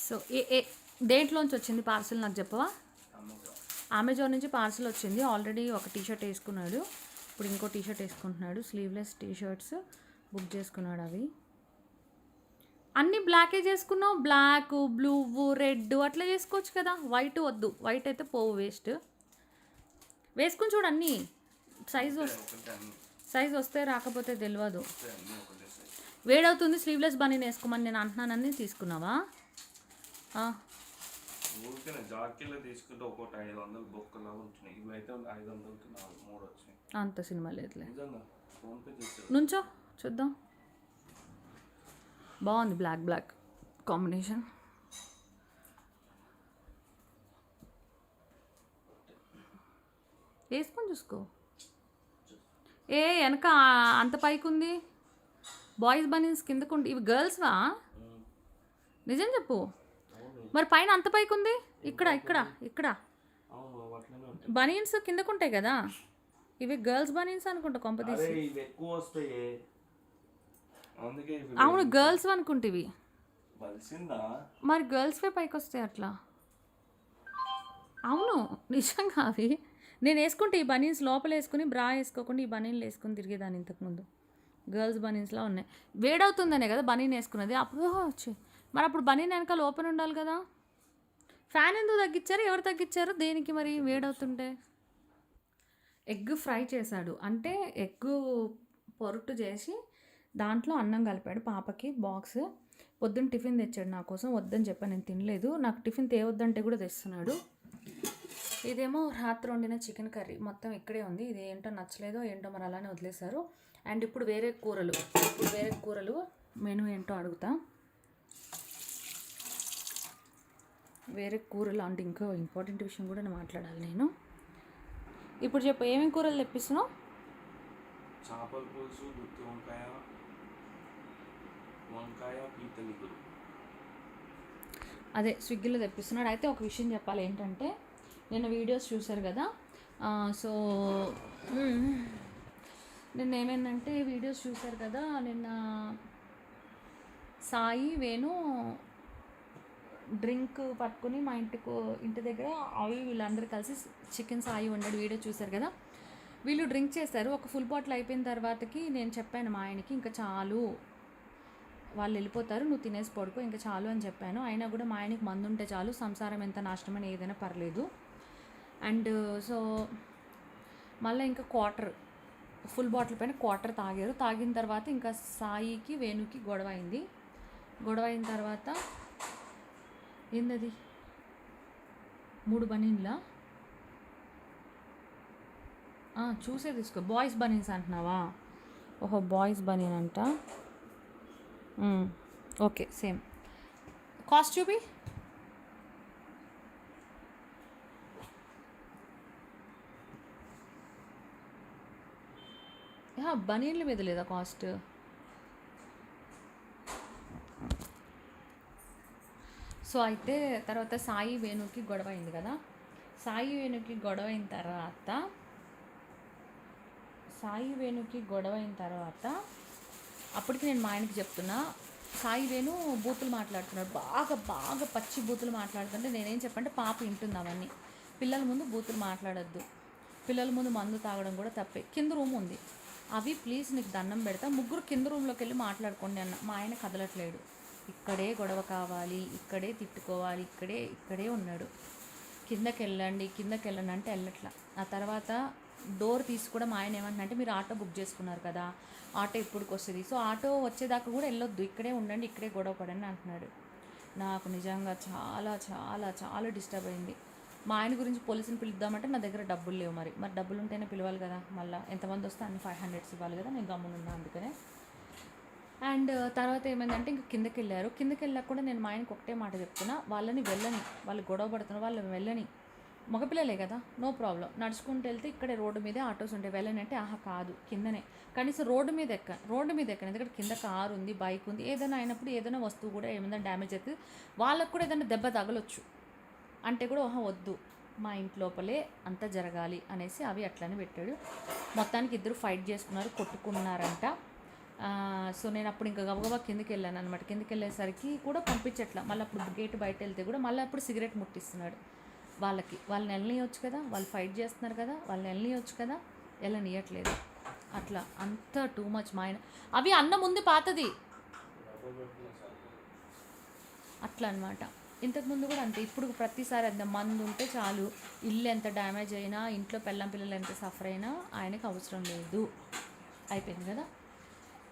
So దేంట్లోంచి వచ్చింది parcel నాకు చెప్పవా? అమెజాన్ నుంచి పార్సిల్ వచ్చింది. ఆల్రెడీ ఒక టీషర్ట్ వేసుకున్నాడు, ఇప్పుడు ఇంకో టీషర్ట్ వేసుకుంటున్నాడు. స్లీవ్లెస్ టీషర్ట్స్ బుక్ చేసుకున్నాడు. అవి అన్నీ బ్లాకే చేసుకున్నావు. బ్లాక్, బ్లూ, రెడ్ అట్లా చేసుకోవచ్చు కదా. వైట్ వద్దు, వైట్ అయితే పోవు, వేస్ట్. వేసుకుని చూడు అన్నీ. సైజ్ వస్తే రాకపోతే తెలియదు. వేడవుతుంది. స్లీవ్లెస్ బనీన్ వేసుకోమని నేను అంటున్నానని తీసుకున్నావా? అంత సినిమా లేదులే. నుంచో చూద్దాం. బాగుంది, బ్లాక్ కాంబినేషన్. వేసుకొని చూసుకో. వెనక అంత పైకి ఉంది. బాయ్స్ బనీన్స్ కిందకుండి. ఇవి గర్ల్స్వా? నిజం చెప్పు. మరి పైన అంత పైకి ఉంది. ఇక్కడ బనీన్స్ కిందకుంటాయి కదా. ఇవి గర్ల్స్ బనీన్స్ అనుకుంటా. కొంపదీసి అవును, గర్ల్స్ అనుకుంటేవి. మరి గర్ల్స్వే పైకి వస్తాయి అట్లా. అవును, నిజంగా అవి నేను వేసుకుంటే ఈ బనీన్స్ లోపల వేసుకుని బ్రా వేసుకోకుండా ఈ బనీన్లు వేసుకుని తిరిగేదాన్ని ఇంతకుముందు. గర్ల్స్ బనీన్స్లా ఉన్నాయి. వేడవుతుందనే కదా బనీన్ వేసుకున్నది. అప్పుడు వచ్చి మరి అప్పుడు బనీన్ వెనకాల ఓపెన్ ఉండాలి కదా. ఫ్యాన్ ఎందుకు తగ్గించారు? ఎవరు తగ్గించారు? దేనికి మరి వేడవుతుంటే? ఎగ్ ఫ్రై చేశాడు. అంటే ఎగ్ పొరుటు చేసి దాంట్లో అన్నం కలిపాడు. పాపకి బాక్స్ పొద్దున్న టిఫిన్ తెచ్చాడు నా కోసం. వద్దని చెప్పాను, నేను తినలేదు. నాకు టిఫిన్ తేవద్దంటే కూడా తెస్తున్నాడు. ఇదేమో రాత్రి వండిన చికెన్ కర్రీ మొత్తం ఇక్కడే ఉంది. ఇది ఏంటో నచ్చలేదో ఏంటో మరి అలానే వదిలేశారు. అండ్ ఇప్పుడు వేరే కూరలు మెనూ ఏంటో అడుగుతా. వేరే కూరలు అంటే ఇంకో ఇంపార్టెంట్ విషయం కూడా నేను మాట్లాడాలి. నేను ఇప్పుడు చెప్పు, ఏమేమి కూరలు తెప్పిస్తున్నావు? చేపల పులుసు, గుత్తి వంకాయ, పీతల ఇగురు. అదే స్విగ్గీలో తెప్పిస్తున్నాడు. అయితే ఒక విషయం చెప్పాలి ఏంటంటే, నిన్న వీడియోస్ చూశారు కదా. సో నిన్న ఏమైందంటే వీడియోస్ చూశారు కదా. నిన్న సాయి వేణు డ్రింక్ పట్టుకుని మా ఇంటి దగ్గర అవి వీళ్ళందరూ కలిసి చికెన్ సాయి వండాడు. వీడియో చూశారు కదా. వీళ్ళు డ్రింక్ చేశారు. ఒక ఫుల్ బాటిల్ అయిపోయిన తర్వాతకి నేను చెప్పాను మా ఆయనకి, ఇంకా చాలు, వాళ్ళు వెళ్ళిపోతారు, నువ్వు తినేసి పడుకో, ఇంకా చాలు అని చెప్పాను. అయినా కూడా మా ఆయనకి మందు ఉంటే చాలు, సంసారం ఎంత నాశనమని ఏదైనా పర్లేదు. అండ్ సో మళ్ళీ ఇంకా ఫుల్ బాటిల్ పైన క్వార్టర్ తాగారు. తాగిన తర్వాత ఇంకా సాయికి వేణుకి గొడవ అయింది. గొడవ అయిన తర్వాత ఏందది 3 బనీన్లా చూసే తీసుకో. బాయ్స్ బనీన్స్ అంటున్నావా? ఓహో, బాయ్స్ బనీన్ అంట. ఓకే, సేమ్ కాస్ట్ చూపి. బనీన్ల మీద లేదా కాస్ట్? సో అయితే తర్వాత సాయి వేణుకి గొడవ అయింది కదా. సాయి వేణుకి గొడవ అయిన తర్వాత అప్పటికి నేను మా ఆయనకి చెప్తున్నా, సాయి వేణు బూతులు మాట్లాడుతున్నాడు, బాగా పచ్చి బూతులు మాట్లాడుతుంటే నేనేం చెప్పంటే, పాప వింటుంది అవన్నీ. పిల్లల ముందు బూతులు మాట్లాడద్దు, పిల్లల ముందు మందు తాగడం కూడా తప్పే. కింద రూమ్ ఉంది, అవి ప్లీజ్ నీకు దండం పెడతా, ముగ్గురు కింద రూమ్లోకి వెళ్ళి మాట్లాడుకోండి అన్న. మా ఆయన కదలట్లేడు. ఇక్కడే గొడవ కావాలి, ఇక్కడే తిట్టుకోవాలి, ఇక్కడే ఉన్నాడు. కిందకి వెళ్ళండి అంటే వెళ్ళట్లా. ఆ తర్వాత డోర్ తీసి కూడా మా ఆయన ఏమంటున్నా, మీరు ఆటో బుక్ చేసుకున్నారు కదా, ఆటో ఇప్పుడుకి వస్తుంది, సో ఆటో వచ్చేదాకా కూడా వెళ్ళొద్దు, ఇక్కడే ఉండండి, ఇక్కడే గొడవ పడండి అంటున్నాడు. నాకు నిజంగా చాలా చాలా చాలా డిస్టర్బ్ అయింది. మా ఆయన గురించి పోలీసుని పిలుద్దామంటే నా దగ్గర డబ్బులు లేవు. మరి డబ్బులు ఉంటేనే పిలవాలి కదా. మళ్ళీ ఎంతమంది వస్తే అన్ని 500 ఇవ్వాలి కదా. నేను గమ్మునున్నా అందుకనే. అండ్ తర్వాత ఏమైందంటే ఇంక కిందకి వెళ్ళాక కూడా నేను మా ఆయనకు ఒకటే మాట చెప్తున్నా, వాళ్ళని వెళ్ళని, వాళ్ళు గొడవ పడుతున్నారు, వాళ్ళు వెళ్ళని, మగపిల్లలే కదా, నో ప్రాబ్లం, నడుచుకుంటూ వెళ్తే ఇక్కడే రోడ్డు మీదే ఆటోస్ ఉంటాయి, వెళ్ళని అంటే కాదు, కిందనే, కనీసం రోడ్డు మీద ఎక్కను, ఎందుకంటే కింద కారు ఉంది, బైక్ ఉంది, ఏదైనా అయినప్పుడు ఏదైనా వస్తువు కూడా ఏమైనా డ్యామేజ్ అవుతుంది, వాళ్ళకు కూడా ఏదైనా దెబ్బ తగలొచ్చు అంటే కూడా వద్దు, మా ఇంటి లోపలే అంతా జరగాలి అనేసి అవి అట్లనే పెట్టాడు. మొత్తానికి ఇద్దరు ఫైట్ చేసుకున్నారు, కొట్టుకున్నారంట. సో నేను అప్పుడు ఇంకా గబగబా కిందకి వెళ్ళాను అనమాట. కిందకి వెళ్ళేసరికి కూడా పంపించట్లా. మళ్ళీ అప్పుడు గేట్ బయట వెళ్తే కూడా మళ్ళీ అప్పుడు సిగరెట్ ముట్టిస్తున్నాడు వాళ్ళని వెళ్ళనియొచ్చు కదా, వాళ్ళు ఫైట్ చేస్తున్నారు కదా, వాళ్ళని వెళ్ళనియొచ్చు కదా, వెళ్ళనియట్లేదు. అట్లా అంత టూ మచ్ మా ఆయన. అవి అన్నం ఉంది పాతది అట్లా అనమాట. ఇంతకుముందు కూడా అంతే. ఇప్పుడు ప్రతిసారి అంత మందు ఉంటే చాలు, ఇల్లు ఎంత డ్యామేజ్ అయినా, ఇంట్లో పెళ్ళం పిల్లలు ఎంత సఫర్ అయినా ఆయనకి అవసరం లేదు, అయిపోయింది కదా.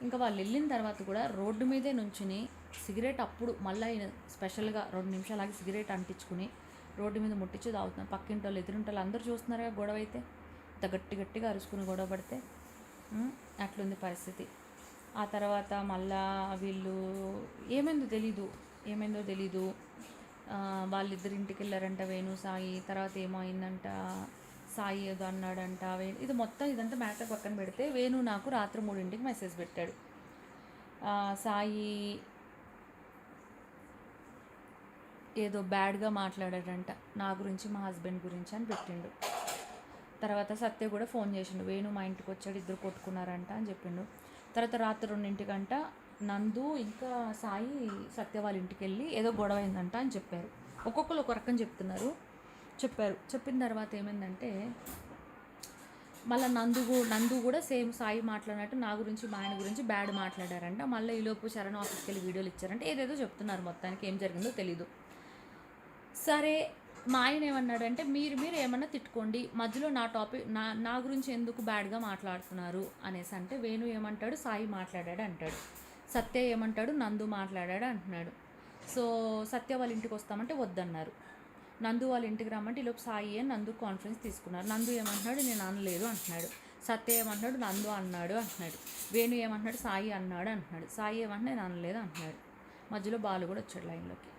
ఇంకా వాళ్ళు వెళ్ళిన తర్వాత కూడా రోడ్డు మీదే నుంచుని సిగరెట్ అప్పుడు మళ్ళీ ఆయన స్పెషల్గా 2 నిమిషాలు ఆగి సిగరెట్ అంటించుకుని రోడ్డు మీద ముట్టించి తాగుతున్నాం. పక్కింటి వాళ్ళు ఎదురింటి వాళ్ళు అందరూ చూస్తున్నారుగా గొడవ అయితే, ఇంత గట్టిగా అరుచుకుని గొడవ పడితే అట్లుంది పరిస్థితి. ఆ తర్వాత మళ్ళా వీళ్ళు ఏమైందో తెలీదు వాళ్ళిద్దరు ఇంటికి వెళ్ళారంట, వేణు సాయి. తర్వాత ఏమో అయిందంట, సాయి ఏదో అన్నాడంట. ఇది మొత్తం ఇదంతా మ్యాటర్ పక్కన పెడితే వేణు నాకు రాత్రి 3ంటికి మెసేజ్ పెట్టాడు. సాయి ఏదో బ్యాడ్గా మాట్లాడాడంట నా గురించి, మా హస్బెండ్ గురించి అని పెట్టిండు. తర్వాత సత్య కూడా ఫోన్ చేసిండు, వేణు మా ఇంటికి వచ్చాడు, ఇద్దరు కొట్టుకున్నారంట అని చెప్పిండు. తర్వాత రాత్రి 2ంటికంట నందు ఇంకా సాయి సత్య వాళ్ళ ఇంటికి వెళ్ళి ఏదో గొడవ అయిందంట అని చెప్పారు. ఒక్కొక్కరు ఒక రకం చెప్పిన తర్వాత ఏమైందంటే మళ్ళీ నందు కూడా సేమ్ సాయి మాట్లాడినట్టు నా గురించి మా ఆయన గురించి బ్యాడ్ మాట్లాడారంట. మళ్ళీ ఈలోపు శరణ్ ఆఫీస్కి వెళ్ళి వీడియోలు ఇచ్చారంటే ఏదేదో చెప్తున్నారు. మొత్తానికి ఏం జరిగిందో తెలీదు. సరే మా ఆయన ఏమన్నాడంటే మీరు ఏమన్నా తిట్టుకోండి, మధ్యలో నా టాపిక్ నా గురించి ఎందుకు బ్యాడ్గా మాట్లాడుతున్నారు అనేసి అంటే వేణు ఏమంటాడు, సాయి మాట్లాడాడు అంటాడు. సత్య ఏమంటాడు, నందు మాట్లాడాడు అంటున్నాడు. సో సత్య వాళ్ళ ఇంటికి వస్తామంటే వద్దన్నారు. నందు వాళ్ళ ఇంటికి రమ్మంటే ఈలోపు సాయి అని నందు కాన్ఫరెన్స్ తీసుకున్నారు. నందు ఏమంటున్నాడు, నేను అనలేదు అంటున్నాడు. సత్య ఏమంటున్నాడు, నందు అన్నాడు అంటున్నాడు. వేణు ఏమంటున్నాడు, సాయి అన్నాడు అంటున్నాడు. సాయి ఏమంటున్నాడు, నేను అనలేదు అంటున్నాడు. మధ్యలో బాలు కూడా వచ్చాడు లైన్లోకి.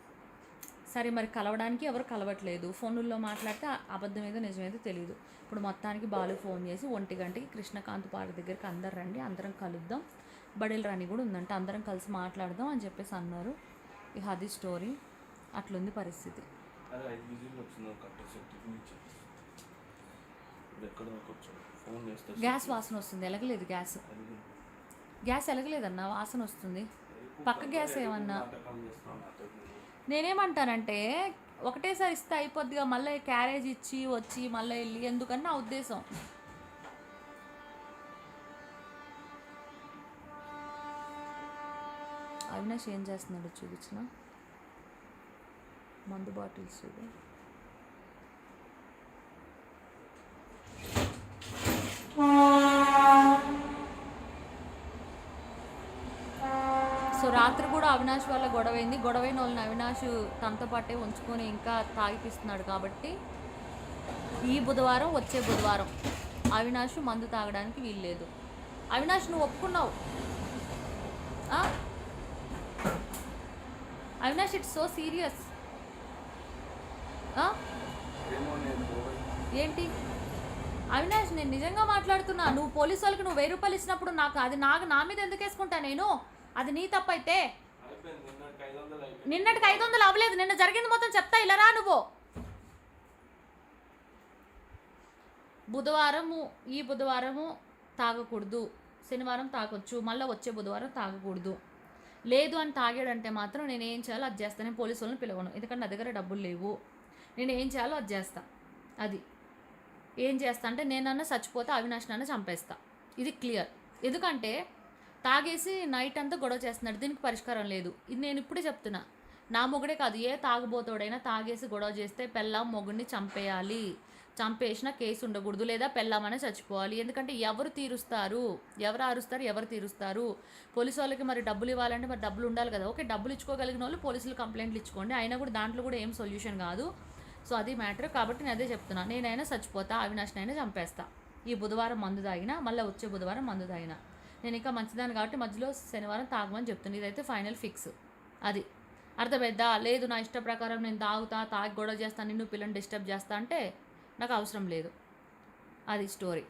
సరే మరి కలవడానికి ఎవరు కలవట్లేదు, ఫోన్లో మాట్లాడితే అబద్ధం ఏదో నిజమేదో తెలియదు. ఇప్పుడు మొత్తానికి బాలు ఫోన్ చేసి 1 గంటకి కృష్ణకాంత్ పార్క్ దగ్గరికి అందరు రండి, అందరం కలుద్దాం, బడేల్ రాణి కూడా ఉందంట, అందరం కలిసి మాట్లాడదాం అని చెప్పేసి అన్నారు. ఇక అది స్టోరీ. అట్లుంది పరిస్థితి. గ్యాస్ వాసన వస్తుంది, ఎలగలేదు గ్యాస్ ఎలగలేదన్న వాసన వస్తుంది. పక్క గ్యాస్ ఏమన్నా నేనేమంటానంటే ఒకటేసారి ఇస్తే అయిపోద్దిగా, మళ్ళీ క్యారేజ్ ఇచ్చి వచ్చి మళ్ళీ వెళ్ళి ఎందుకని నా ఉద్దేశం. అవినాష్ ఏం చేస్తున్నాడు చూపించిన మందు బాటిల్స్ చూడు. సో రాత్రి కూడా అవినాష్ వల్ల గొడవైంది. గొడవైన వాళ్ళని అవినాష్ తనతో పాటే ఉంచుకొని ఇంకా తాగిపిస్తున్నాడు. కాబట్టి ఈ బుధవారం వచ్చే బుధవారం అవినాష్ మందు తాగడానికి వీల్లేదు. అవినాష్ నువ్వు ఒప్పుకున్నావు. Avinash it's so serious. ఏంటి అవినాష్, నేను నిజంగా మాట్లాడుతున్నా. నువ్వు పోలీసు వాళ్ళకి నువ్వు 1000 రూపాయలు ఇచ్చినప్పుడు నాకు నా మీద ఎందుకు వేసుకుంటా నేను? అది నీ తప్పైతే. నిన్నటికి 500 అవ్వలేదు, నిన్న జరిగింది మొత్తం చెప్తా. ఇలా రా నువ్వు. ఈ బుధవారము తాగకూడదు, శనివారం తాగొచ్చు, మళ్ళీ వచ్చే బుధవారం తాగకూడదు. లేదు అని తాగాడంటే మాత్రం నేను ఏం చేయాలో అది చేస్తాను. నేను పోలీసు వాళ్ళని పిలవను, ఎందుకంటే నా దగ్గర డబ్బులు లేవు. నేను ఏం చేయాలో అది చేస్తా. అది ఏం చేస్తా అంటే నేనన్నా చచ్చిపోతే అవినాష్ నన్ను చంపేస్తా. ఇది క్లియర్. ఎందుకంటే తాగేసి నైట్ అంతా గొడవ చేస్తున్నాడు, దీనికి పరిష్కారం లేదు. ఇది నేను ఇప్పుడే చెప్తున్నా. నా మొగుడే కాదు, ఏ తాగుబోతోడైనా తాగేసి గొడవ చేస్తే పెళ్ళాం మొగుడిని చంపేయాలి. చంపేసిన కేసు ఉండకూడదు, లేదా పెళ్ళామనే చచ్చిపోవాలి. ఎందుకంటే ఎవరు అరుస్తారు, ఎవరు తీరుస్తారు? పోలీసు వాళ్ళకి మరి డబ్బులు ఇవ్వాలంటే మరి డబ్బులు ఉండాలి కదా. ఓకే, డబ్బులు ఇచ్చుకోగలిగిన వాళ్ళు పోలీసులు కంప్లైంట్లు ఇచ్చుకోండి, అయినా కూడా దాంట్లో కూడా ఏం సొల్యూషన్ కాదు. సో అది మ్యాటర్. కాబట్టి నేను అదే చెప్తున్నా, నేనైనా చచ్చిపోతా, అవినాష్నైనా చంపేస్తా. ఈ బుధవారం మందు తాగినా, మళ్ళీ వచ్చే బుధవారం మందు తాగినా. నేను ఇంకా మంచిదాన్ని కాబట్టి మధ్యలో శనివారం తాగమని చెప్తుంది. ఇదైతే ఫైనల్ ఫిక్స్. అది అర్థమైద్దా? లేదు నా ఇష్ట ప్రకారం నేను తాగి గొడవ చేస్తాను, నిన్ను పిల్లని డిస్టర్బ్ చేస్తా అంటే నాకు అవసరం లేదు. అది స్టోరీ.